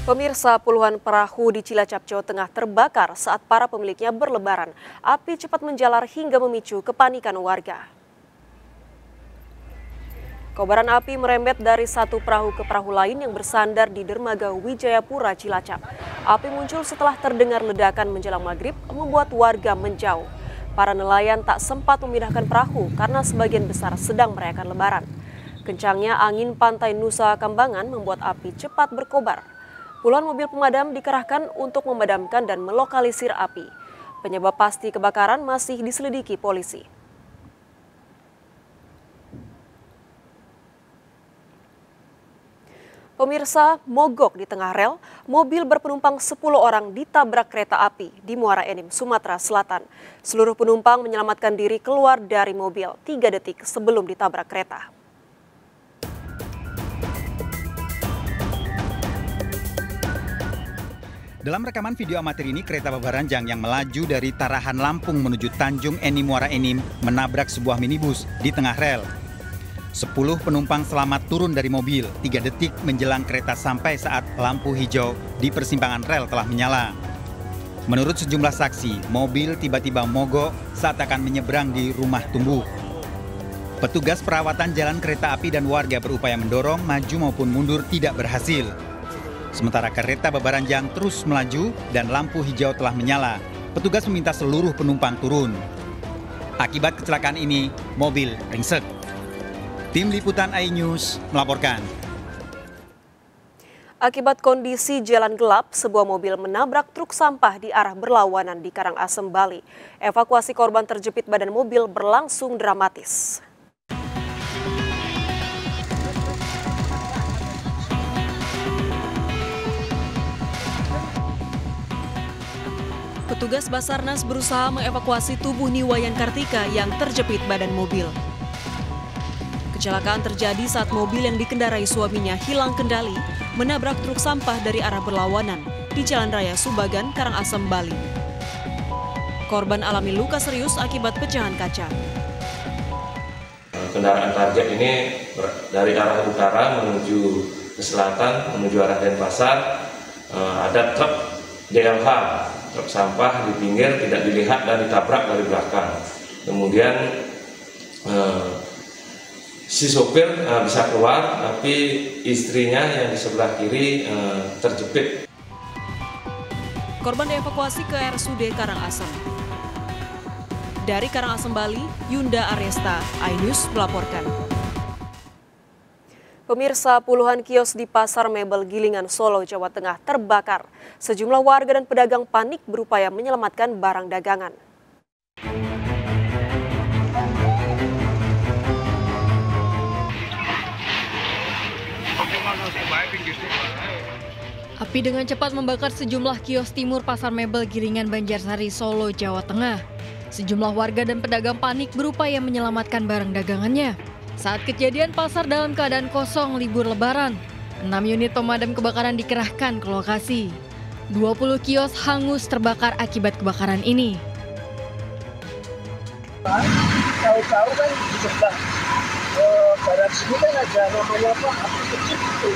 Pemirsa, puluhan perahu di Cilacap, Jawa Tengah terbakar saat para pemiliknya berlebaran. Api cepat menjalar hingga memicu kepanikan warga. Kobaran api merembet dari satu perahu ke perahu lain yang bersandar di dermaga Wijayapura, Cilacap. Api muncul setelah terdengar ledakan menjelang maghrib, membuat warga menjauh. Para nelayan tak sempat memindahkan perahu karena sebagian besar sedang merayakan lebaran. Kencangnya angin pantai Nusa Kambangan membuat api cepat berkobar. Puluhan mobil pemadam dikerahkan untuk memadamkan dan melokalisir api. Penyebab pasti kebakaran masih diselidiki polisi. Pemirsa, mogok di tengah rel, mobil berpenumpang 10 orang ditabrak kereta api di Muara Enim, Sumatera Selatan. Seluruh penumpang menyelamatkan diri keluar dari mobil 3 detik sebelum ditabrak kereta. Dalam rekaman video amatir ini, kereta Babaranjang yang melaju dari Tarahan Lampung menuju Tanjung Enim Muara Enim menabrak sebuah minibus di tengah rel. 10 penumpang selamat turun dari mobil 3 detik menjelang kereta sampai saat lampu hijau di persimpangan rel telah menyala. Menurut sejumlah saksi, mobil tiba-tiba mogok saat akan menyeberang di Rumah Tumbuh. Petugas perawatan jalan kereta api dan warga berupaya mendorong maju maupun mundur tidak berhasil. Sementara kereta Babaranjang terus melaju dan lampu hijau telah menyala. Petugas meminta seluruh penumpang turun. Akibat kecelakaan ini, mobil ringsek. Tim Liputan iNews melaporkan. Akibat kondisi jalan gelap, sebuah mobil menabrak truk sampah di arah berlawanan di Karangasem, Bali. Evakuasi korban terjepit badan mobil berlangsung dramatis. Petugas Basarnas berusaha mengevakuasi tubuh Niwayan Kartika yang terjepit badan mobil. Kecelakaan terjadi saat mobil yang dikendarai suaminya hilang kendali, menabrak truk sampah dari arah berlawanan di Jalan Raya Subagan, Karangasem, Bali. Korban alami luka serius akibat pecahan kaca. Kendaraan target ini dari arah utara menuju ke selatan, menuju arah Denpasar. Ada truk DLH, truk sampah di pinggir tidak dilihat dan ditabrak dari belakang. Kemudian si sopir bisa keluar, tapi istrinya yang di sebelah kiri terjepit. Korban dievakuasi ke RSUD Karangasem. Dari Karangasem, Bali, Yunda Aresta, iNews melaporkan. Pemirsa, puluhan kios di Pasar Mebel Gilingan, Solo, Jawa Tengah terbakar. Sejumlah warga dan pedagang panik berupaya menyelamatkan barang dagangan. Api dengan cepat membakar sejumlah kios timur Pasar Mebel Gilingan, Banjarsari, Solo, Jawa Tengah. Sejumlah warga dan pedagang panik berupaya menyelamatkan barang dagangannya. Saat kejadian, pasar dalam keadaan kosong libur lebaran. 6 unit pemadam kebakaran dikerahkan ke lokasi. 20 kios hangus terbakar akibat kebakaran ini. Tahu-tahu kan di sebelah barat sini kan ada namanya apa, api kecil itu.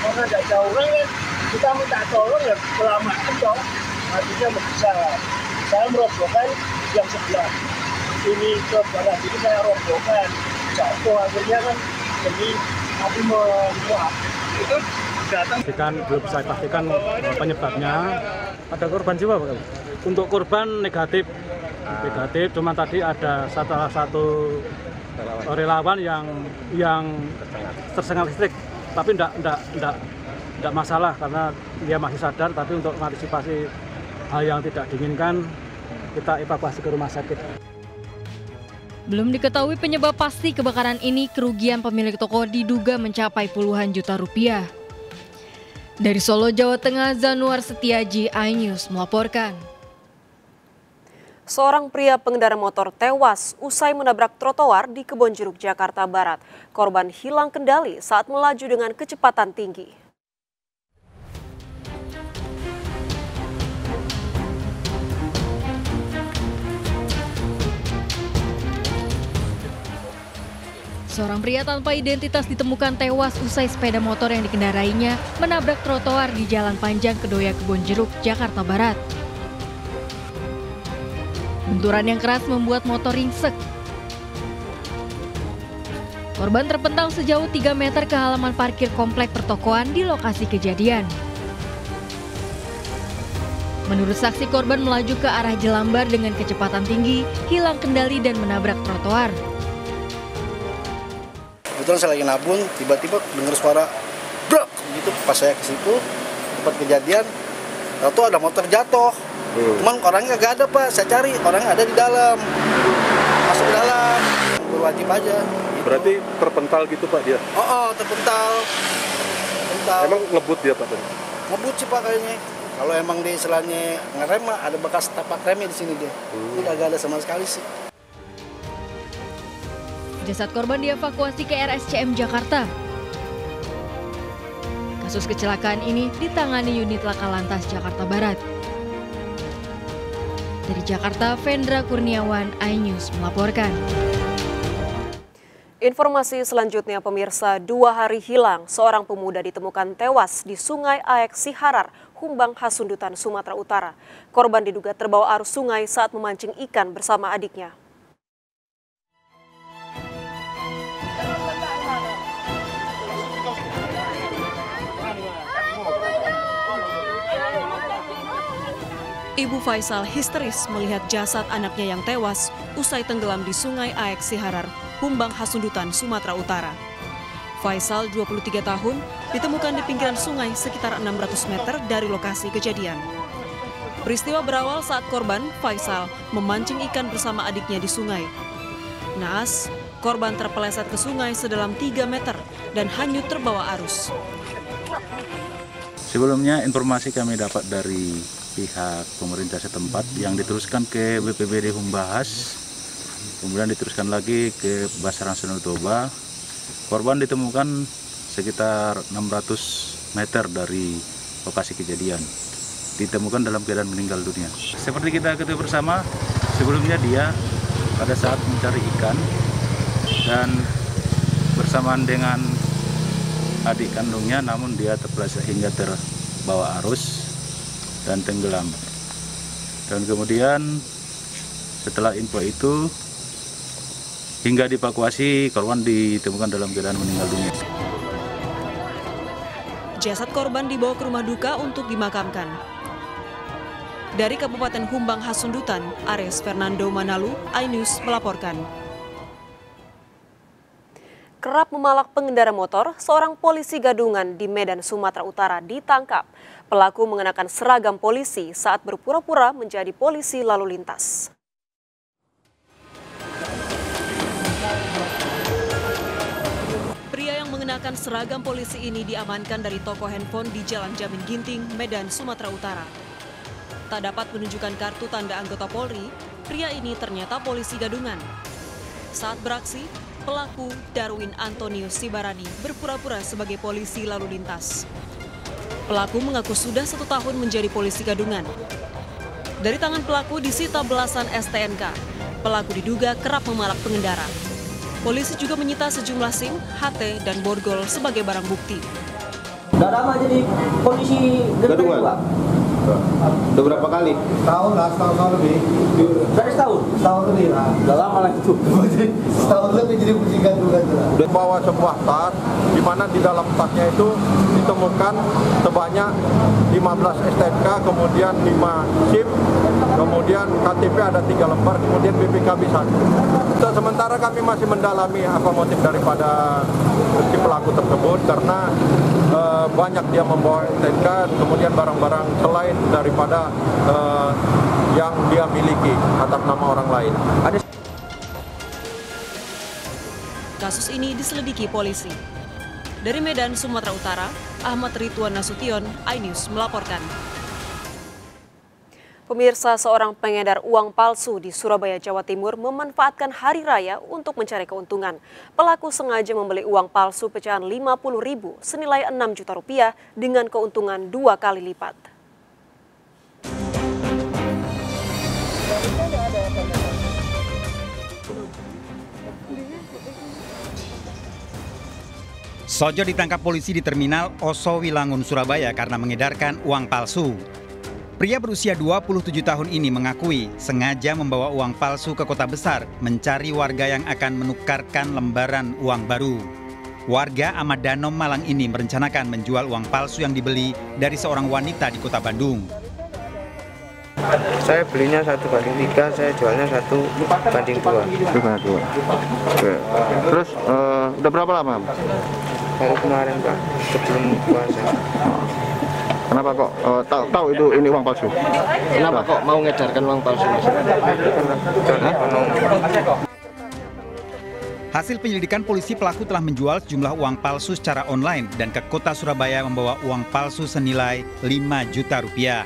Karena ada jauhan kan, kita minta tolong ya kelamaan toh, apinya besar. Saya merobohkan yang sebelah ini ke barat ini, saya robohkan. Jatuh akhirnya kan, jadi api meluap. Itu datang. Belum bisa pastikan penyebabnya. Ada korban jiwa, Pak? Untuk korban negatif, cuma tadi ada salah satu relawan yang tersengat listrik, tapi enggak masalah karena dia masih sadar. Tapi untuk mengantisipasi hal yang tidak diinginkan, kita evakuasi ke rumah sakit. Belum diketahui penyebab pasti kebakaran ini, kerugian pemilik toko diduga mencapai puluhan juta rupiah. Dari Solo, Jawa Tengah, Zanuar Setiaji, iNews melaporkan. Seorang pria pengendara motor tewas usai menabrak trotoar di Kebonjeruk, Jakarta Barat. Korban hilang kendali saat melaju dengan kecepatan tinggi. Seorang pria tanpa identitas ditemukan tewas usai sepeda motor yang dikendarainya menabrak trotoar di Jalan Panjang Kedoya Kebonjeruk, Jakarta Barat. Benturan yang keras membuat motor ringsek. Korban terpental sejauh 3 meter ke halaman parkir komplek pertokoan di lokasi kejadian. Menurut saksi, korban melaju ke arah Jelambar dengan kecepatan tinggi, hilang kendali dan menabrak trotoar. Kebetulan saya lagi nabung, tiba-tiba dengar suara brak gitu. Pas saya ke situ tempat kejadian, lalu ada motor jatuh. Cuman orangnya gak ada, Pak. Saya cari, orangnya ada di dalam. Masuk ke dalam, berwajib aja. Gitu. Berarti terpental gitu, Pak, dia? Terpental. Emang ngebut dia, Pak? Ngebut sih, Pak, kayaknya. Kalau emang dia istilahnya ngerem, ada bekas tapak remnya di sini dia. Ini gak ada sama sekali sih. Jasad korban dievakuasi ke RSCM Jakarta. Kasus kecelakaan ini ditangani unit Laka Lantas Jakarta Barat. Dari Jakarta, Vendra Kurniawan, iNews melaporkan. Informasi selanjutnya, pemirsa, 2 hari hilang, seorang pemuda ditemukan tewas di Sungai Aek Siharar, Humbang Hasundutan, Sumatera Utara. Korban diduga terbawa arus sungai saat memancing ikan bersama adiknya. Ibu Faisal histeris melihat jasad anaknya yang tewas usai tenggelam di Sungai Aek Siharar, Humbang Hasundutan, Sumatera Utara. Faisal, 23 tahun, ditemukan di pinggiran sungai sekitar 600 meter dari lokasi kejadian. Peristiwa berawal saat korban, Faisal, memancing ikan bersama adiknya di sungai. Naas, korban terpeleset ke sungai sedalam 3 meter dan hanyut terbawa arus. Sebelumnya informasi kami dapat dari pihak pemerintah setempat yang diteruskan ke BPBD Humbahas, kemudian diteruskan lagi ke Basaran Danau Toba. Korban ditemukan sekitar 600 meter dari lokasi kejadian. Ditemukan dalam keadaan meninggal dunia. Seperti kita ketahui bersama, sebelumnya dia pada saat mencari ikan dan bersamaan dengan adik kandungnya, namun dia terpeleset hingga terbawa arus dan tenggelam. Dan kemudian setelah info itu hingga dievakuasi, korban ditemukan dalam keadaan meninggal dunia. Jasad korban dibawa ke rumah duka untuk dimakamkan. Dari Kabupaten Humbang Hasundutan, Ares Fernando Manalu, iNews melaporkan. Kerap memalak pengendara motor, seorang polisi gadungan di Medan, Sumatera Utara ditangkap. Pelaku mengenakan seragam polisi saat berpura-pura menjadi polisi lalu lintas. Pria yang mengenakan seragam polisi ini diamankan dari toko handphone di Jalan Jamin Ginting, Medan, Sumatera Utara. Tak dapat menunjukkan kartu tanda anggota Polri, pria ini ternyata polisi gadungan. Saat beraksi, pelaku Darwin Antonius Sibarani berpura-pura sebagai polisi lalu lintas. Pelaku mengaku sudah 1 tahun menjadi polisi gadungan. Dari tangan pelaku disita belasan STNK. Pelaku diduga kerap memalak pengendara. Polisi juga menyita sejumlah SIM, HT, dan borgol sebagai barang bukti. Udah lama jadi polisi gadungan? Udah berapa kali? Setahun lebih. Dari setahun lebih. Udah lama lah itu. Setahun lebih jadi polisi gadungan. Udah bawa sebuah tas, di mana di dalam tasnya itu ditemukan sebanyak 15 STNK, kemudian 5 SIM, kemudian KTP ada 3 lembar, kemudian BPKB 1. Sementara kami masih mendalami apa motif daripada si pelaku tersebut, karena banyak dia membawa STNK, kemudian barang-barang selain daripada yang dia miliki atas nama orang lain. Kasus ini diselidiki polisi. Dari Medan, Sumatera Utara, Ahmad Ridwan Nasution, iNews melaporkan. Pemirsa, seorang pengedar uang palsu di Surabaya, Jawa Timur memanfaatkan hari raya untuk mencari keuntungan. Pelaku sengaja membeli uang palsu pecahan 50.000 senilai 6 juta rupiah dengan keuntungan 2 kali lipat. Sojo ditangkap polisi di Terminal Oso Wilangun, Surabaya karena mengedarkan uang palsu. Pria berusia 27 tahun ini mengakui sengaja membawa uang palsu ke kota besar mencari warga yang akan menukarkan lembaran uang baru. Warga Ahmad Danom Malang ini merencanakan menjual uang palsu yang dibeli dari seorang wanita di kota Bandung. Saya belinya 1/3, saya jualnya 1/2. Oke. Terus udah berapa lama? Baru kemarin Pak, sebelum puasa. Kenapa kok tahu itu ini uang palsu? Kenapa kok mau ngedarkan uang palsu Mas? Hasil penyelidikan polisi, pelaku telah menjual sejumlah uang palsu secara online dan ke kota Surabaya membawa uang palsu senilai 5 juta rupiah.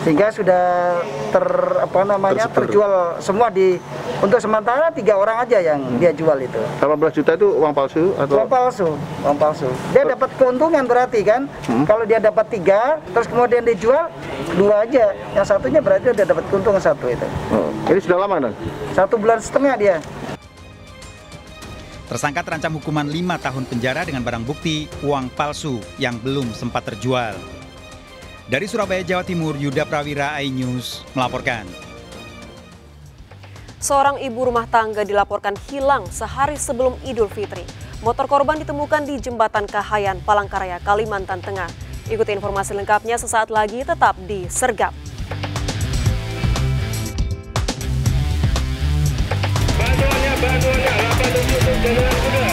Sehingga sudah terjual semua untuk sementara 3 orang aja yang dia jual itu. 18 juta itu uang palsu atau? Uang palsu. Dia dapat keuntungan berarti kan? Kalau dia dapat 3, terus kemudian dijual 2 aja. Yang satunya berarti udah dapat keuntungan 1 itu. Ini sudah lama kan? 1,5 bulan dia. Tersangka terancam hukuman 5 tahun penjara dengan barang bukti uang palsu yang belum sempat terjual. Dari Surabaya, Jawa Timur, Yuda Prawira, iNews melaporkan. Seorang ibu rumah tangga dilaporkan hilang sehari sebelum Idul Fitri. Motor korban ditemukan di Jembatan Kahayan, Palangkaraya, Kalimantan Tengah. Ikuti informasi lengkapnya sesaat lagi, tetap di Sergap. Bantuannya 87 jalan kuda,